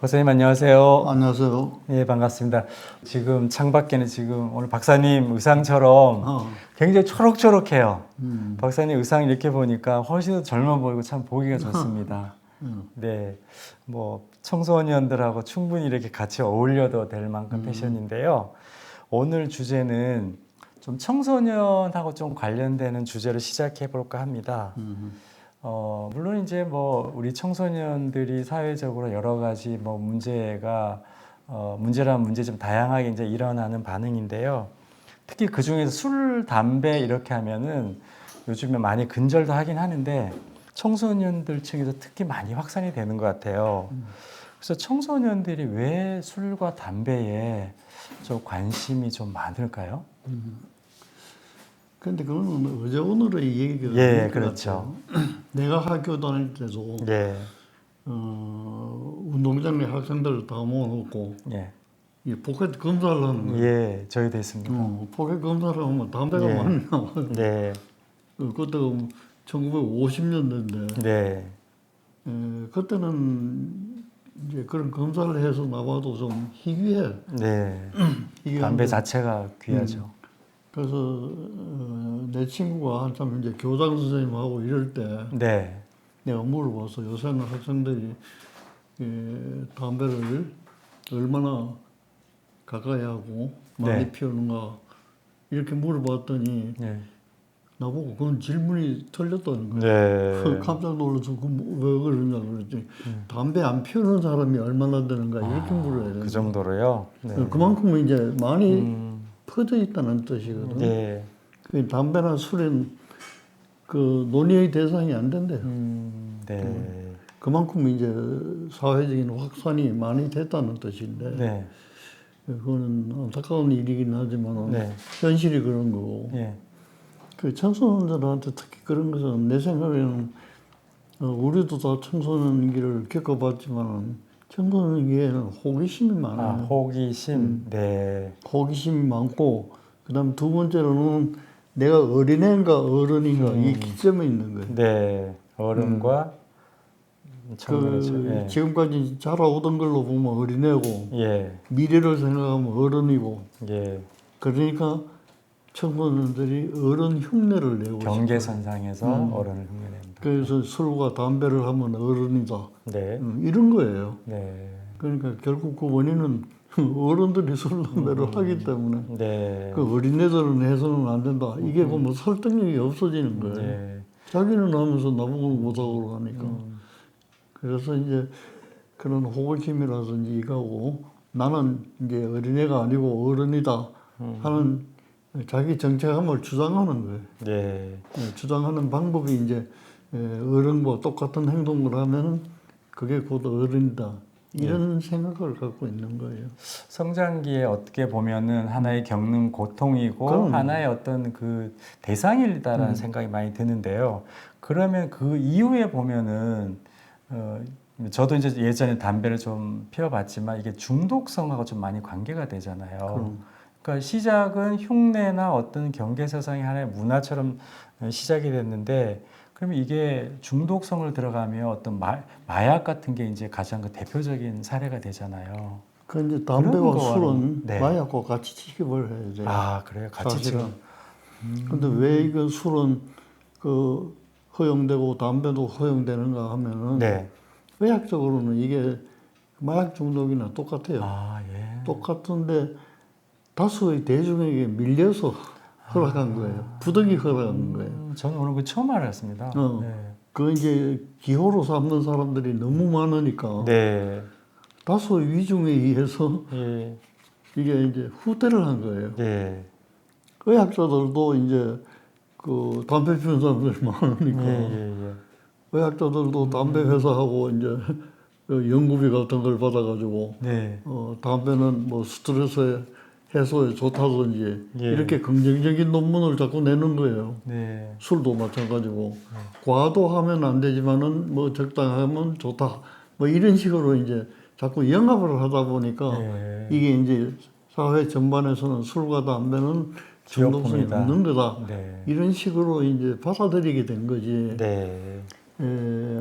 박사님 안녕하세요. 안녕하세요. 예, 반갑습니다. 지금 창밖에는 지금 오늘 박사님 의상처럼 굉장히 초록초록해요. 박사님 의상 이렇게 보니까 훨씬 더 젊어 보이고 참 보기가 좋습니다. 네, 뭐 청소년들하고 충분히 이렇게 같이 어울려도 될 만큼 패션인데요. 오늘 주제는 좀 청소년하고 좀 관련되는 주제로 시작해 볼까 합니다. 물론 이제 뭐 우리 청소년들이 사회적으로 여러 가지 뭐 문제라는 문제 좀 다양하게 이제 일어나는 반응인데요. 특히 그 중에서 술, 담배 이렇게 하면은 요즘에 많이 근절도 하긴 하는데 청소년들 층에서 특히 많이 확산이 되는 것 같아요. 그래서 청소년들이 왜 술과 담배에 좀 관심이 좀 많을까요? 근데 그거는 어제 오늘의 얘기가 예, 아닌 것 그렇죠. 같아요. 내가 학교 다닐 때도 예, 운동장 내 학생들을 다 모아놓고 예, 이 포켓 검사를 하는 거예요. 예, 저희도 했습니다. 포켓 검사를 하면 담배가 예. 많이 나와요. 네, 그것도 1950년대인데 네, 그때는 이제 그런 검사를 해서 나와도 좀 희귀해. 네. 희귀한데, 담배 자체가 귀하죠. 그래서 내 친구가 한참 이제 교장 선생님하고 이럴 때 네, 내가 물어봤어. 요새는 학생들이 담배를 얼마나 가까이 하고 많이 네. 피우는가 이렇게 물어봤더니 네, 나보고 그건 질문이 틀렸다는 거야. 네. 깜짝 놀라서 왜 그러냐 그랬더니 담배 안 피우는 사람이 얼마나 되는가 이렇게 물어야 돼. 그 정도로요. 네. 그만큼 이제 많이 음, 퍼져 있다는 뜻이거든. 네, 그 담배나 술은 그 논의의 대상이 안 된대요. 네, 그만큼 이제 사회적인 확산이 많이 됐다는 뜻인데 네, 그거는 안타까운 일이긴 하지만 네, 현실이 그런 거고 예, 그 청소년들한테 특히 그런 것은 내 생각에는 우리도 다 청소년기를 겪어봤지만 청소년기에는 호기심이 많아요. 호기심, 네, 호기심이 많고 그다음 두 번째로는 내가 어린애인가 어른인가 이 기점에 있는 거예요. 네. 어른과 청소년, 예, 지금까지 자라오던 걸로 보면 어린애고 예, 미래를 생각하면 어른이고 예. 그러니까 청소년들이 어른 흉내를 내고 싶어요. 경계선상에서 어른을 흉내낸다. 그래서 술과 담배를 하면 어른이다. 네, 이런 거예요. 네, 그러니까 결국 그 원인은 어른들이 술, 담배를 하기 때문에 네, 그 어린애들은 해서는 안 된다. 이게 뭐 설득력이 없어지는 거예요. 네, 자기는 하면서 나보고 못하고 하니까. 그래서 이제 그런 호기심이라든지 이거고 나는 이제 어린애가 아니고 어른이다 하는 자기 정체감을 주장하는 거예요. 네. 주장하는 방법이 이제 어른과 똑같은 행동을 하면은 그게 곧 어른이다. 이런 생각을 갖고 있는 거예요. 성장기에 어떻게 보면은 하나의 겪는 고통이고 그럼. 하나의 어떤 그 대상이다라는 생각이 많이 드는데요. 그러면 그 이후에 보면은 저도 이제 예전에 담배를 좀 피워봤지만 이게 중독성하고 좀 많이 관계가 되잖아요. 그럼. 그러니까 시작은 흉내나 어떤 경계사상의 하나의 문화처럼 시작이 됐는데 그러면 이게 중독성을 들어가면 어떤 마약 같은 게 이제 가장 그 대표적인 사례가 되잖아요. 그 이제 그런 담배와 거와는- 술은 네. 마약과 같이 취급을 해야 돼요. 아, 그래요? 같이 사실은. 지금. 근데 왜 이거 술은 그 허용되고 담배도 허용되는가 하면은 네. 의학적으로는 이게 마약 중독이나 똑같아요. 아, 예. 똑같은데 다수의 대중에게 밀려서 허락한 거예요. 부득이 허락한 거예요. 저는 오늘 그 처음 알았습니다. 네. 그 이제 기호로 삼는 사람들이 너무 많으니까 네. 다수의 위중에 의해서 예. 이게 이제 후퇴를 한 거예요. 네. 의학자들도 이제 그 담배 피우는 사람들이 많으니까 예. 의학자들도 담배 회사하고 이제 그 연구비 같은 걸 받아가지고 네. 담배는 뭐 스트레스 해소에 좋다든지 예. 이렇게 긍정적인 논문을 자꾸 내는 거예요. 네. 술도 마찬가지고 과도하면 안 되지만은 뭐 적당하면 좋다. 뭐 이런 식으로 이제 자꾸 영합을 하다 보니까 네. 이게 이제 사회 전반에서는 술과 담배는 중독성이 기업품이다. 없는 거다. 네. 이런 식으로 이제 받아들이게 된 거지. 네.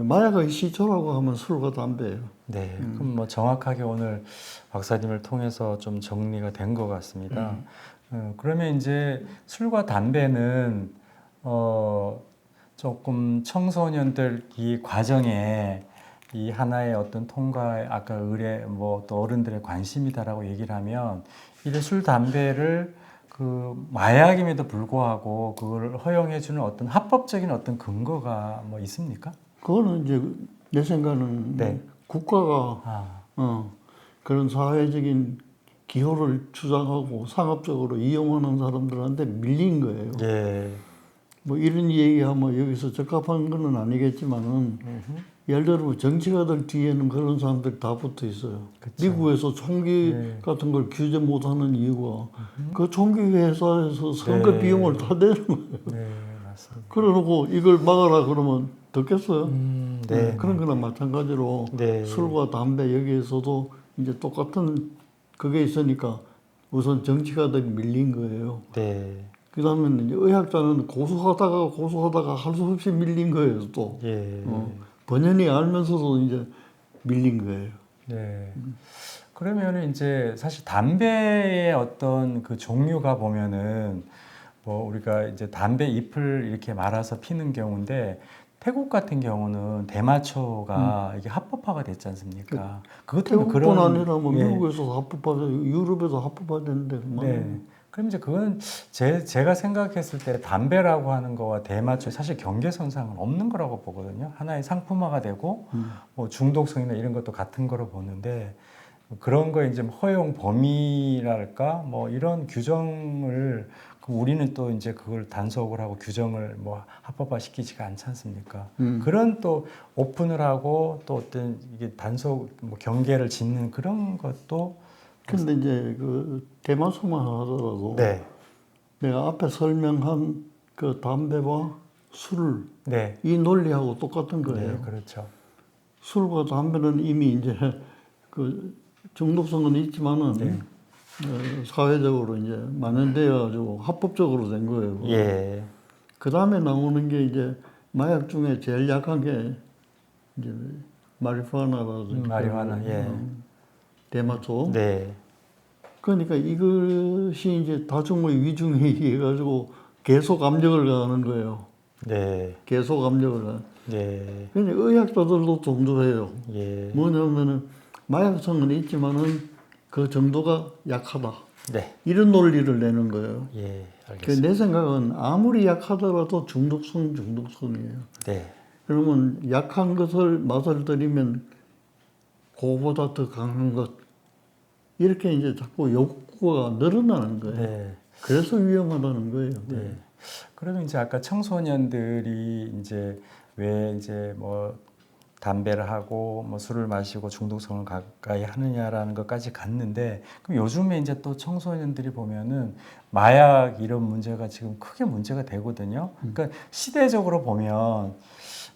마약의 시초라고 하면 술과 담배예요. 네, 그럼 뭐 정확하게 오늘 박사님을 통해서 좀 정리가 된 것 같습니다. 그러면 이제 술과 담배는 조금 청소년들 이 과정에 이 하나의 어떤 통과의 아까 의례 뭐 또 어른들의 관심이다라고 얘기를 하면 이래 술 담배를 그 마약임에도 불구하고 그걸 허용해주는 어떤 합법적인 어떤 근거가 뭐 있습니까? 그거는 이제 내 생각은 네. 국가가 그런 사회적인 기호를 주장하고 상업적으로 이용하는 사람들한테 밀린 거예요. 예. 뭐 이런 얘기하면 여기서 적합한 건 아니겠지만은 예를 들어 정치가들 뒤에는 그런 사람들 다 붙어 있어요. 그쵸. 미국에서 총기 같은 걸 규제 못하는 이유가 그 총기 회사에서 선거 비용을 다 내는 거예요. 네, 맞습니다. 그러고 이걸 막아라 그러면 듣겠어요? 네. 그런 거나 마찬가지로 네. 술과 담배 여기에서도 이제 똑같은 그게 있으니까 우선 정치가들이 밀린 거예요. 네. 그 다음에 이제 의학자는 고소하다가 할 수 없이 밀린 거예요, 또. 예. 본연이 알면서도 이제 밀린 거예요. 네. 그러면은 이제 사실 담배의 어떤 그 종류가 보면은 뭐 우리가 이제 담배 잎을 이렇게 말아서 피는 경우인데 태국 같은 경우는 대마초가 이게 합법화가 됐지 않습니까? 그것도 태국뿐 아니라 뭐 예. 미국에서도 합법화되고 유럽에서 합법화됐는데 네. 그럼 이제 그건 제가 생각했을 때 담배라고 하는 거와 대마초 사실 경계선상은 없는 거라고 보거든요. 하나의 상품화가 되고 뭐 중독성이나 이런 것도 같은 거로 보는데 그런 거에 이제 허용 범위랄까 뭐 이런 규정을 우리는 또 이제 그걸 단속을 하고 규정을 뭐 합법화 시키지가 않지 않습니까? 그런 또 오픈을 하고 또 어떤 이게 단속 뭐 경계를 짓는 그런 것도 근데 이제 그 대마초만 하더라도 네. 내가 앞에 설명한 그 담배와 술, 네. 이 논리하고 똑같은 거예요. 네, 그렇죠. 술과 담배는 이미 이제 그 중독성은 있지만은 네. 사회적으로 이제 만연되어 가지고 합법적으로 된 거예요. 예. 그 다음에 나오는 게 이제 마약 중에 제일 약한 게 이제 마리화나라든지 마리화나, 예. 대마초. 네. 그러니까 이것이 이제 다중의 위중에 의해 가지고 계속 압력을 가하는 거예요. 네. 계속 압력을 가. 네. 그러니까 의학자들도 동조해요. 예. 뭐냐면은 마약성은 있지만은 그 정도가 약하다. 네. 이런 논리를 내는 거예요. 예. 그 알겠습니다. 내 생각은 아무리 약하더라도 중독성이에요. 네. 그러면 약한 것을 맛을 들이면 그거보다 더 강한 것 이렇게 이제 자꾸 욕구가 늘어나는 거예요. 네. 그래서 위험하다는 거예요. 네. 그러면 이제 아까 청소년들이 이제 왜 이제 뭐 담배를 하고 뭐 술을 마시고 중독성을 가까이 하느냐라는 것까지 갔는데 그럼 요즘에 이제 또 청소년들이 보면은 마약 이런 문제가 지금 크게 문제가 되거든요. 그러니까 시대적으로 보면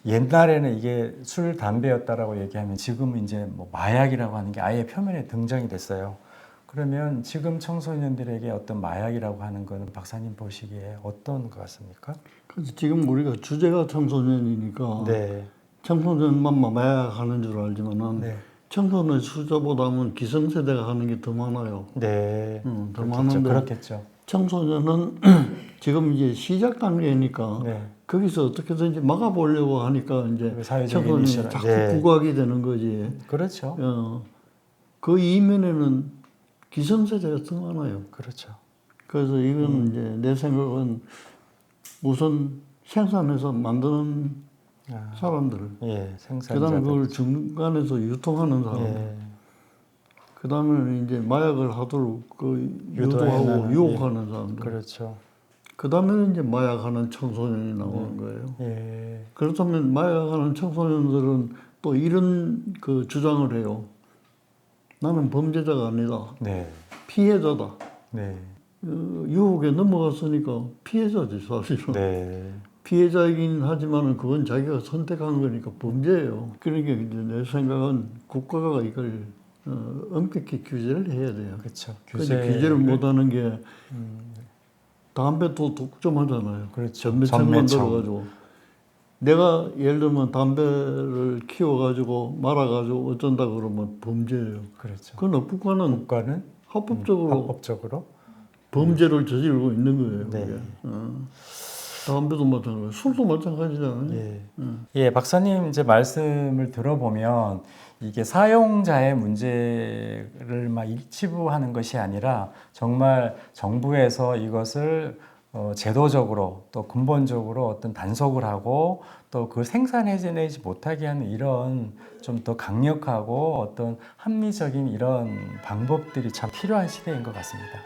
옛날에는 이게 술, 담배였다라고 얘기하면 지금은 이제 뭐 마약이라고 하는 게 아예 표면에 등장이 됐어요. 그러면 지금 청소년들에게 어떤 마약이라고 하는 거는 박사님 보시기에 어떤 것 같습니까? 그래서 지금 우리가 주제가 청소년이니까 네. 청소년만 마약하는 줄 알지만은 네. 청소년 숫자보다는 기성세대가 하는 게 더 많아요. 네. 더 그렇겠죠. 많은데 그렇겠죠. 청소년은 지금 이제 시작 단계니까 네. 거기서 어떻게든지 막아보려고 하니까 이제 사회적인 청소년이 이슈라. 자꾸 네. 부각이 되는 거지. 그렇죠. 그 이면에는 기성세대가 더 많아요. 그렇죠. 그래서 이건 이제 내 생각은 우선 생산해서 만드는 사람들, 예, 생산자들. 그다음에 그걸 중간에서 유통하는 사람들, 예. 그다음에 이제 마약을 하도록 그 유도하는, 유도하고 유혹하는 사람들, 그렇죠. 그다음에 이제 마약하는 청소년이 나오는 거예요. 예. 그렇다면 마약하는 청소년들은 또 이런 그 주장을 해요. 나는 범죄자가 아니다. 네. 피해자다. 네. 유혹에 넘어갔으니까 피해자지 사실은. 네. 피해자이긴 하지만 그건 자기가 선택한 거니까 범죄예요. 그러니까 이제 내 생각은 국가가 이걸 엄격히 규제를 해야 돼요. 그렇죠. 규제를 못하는 게 담배도 독점하잖아요. 그렇죠. 전매청만 전매청. 들어가지고 내가 예를 들면 담배를 키워가지고 말아가지고 어쩐다 그러면 범죄예요. 그렇죠. 그건 국가는 국가는 합법적으로 범죄를 저지르고 있는 거예요. 네. 그게. 담배도 마찬가지, 술도 마찬가지잖아요. 예. 예, 박사님 이제 말씀을 들어보면 이게 사용자의 문제를 막 일치부하는 것이 아니라 정말 정부에서 이것을 제도적으로 또 근본적으로 어떤 단속을 하고 또 그걸 생산해내지 못하게 하는 이런 좀 더 강력하고 어떤 합리적인 이런 방법들이 참 필요한 시대인 것 같습니다.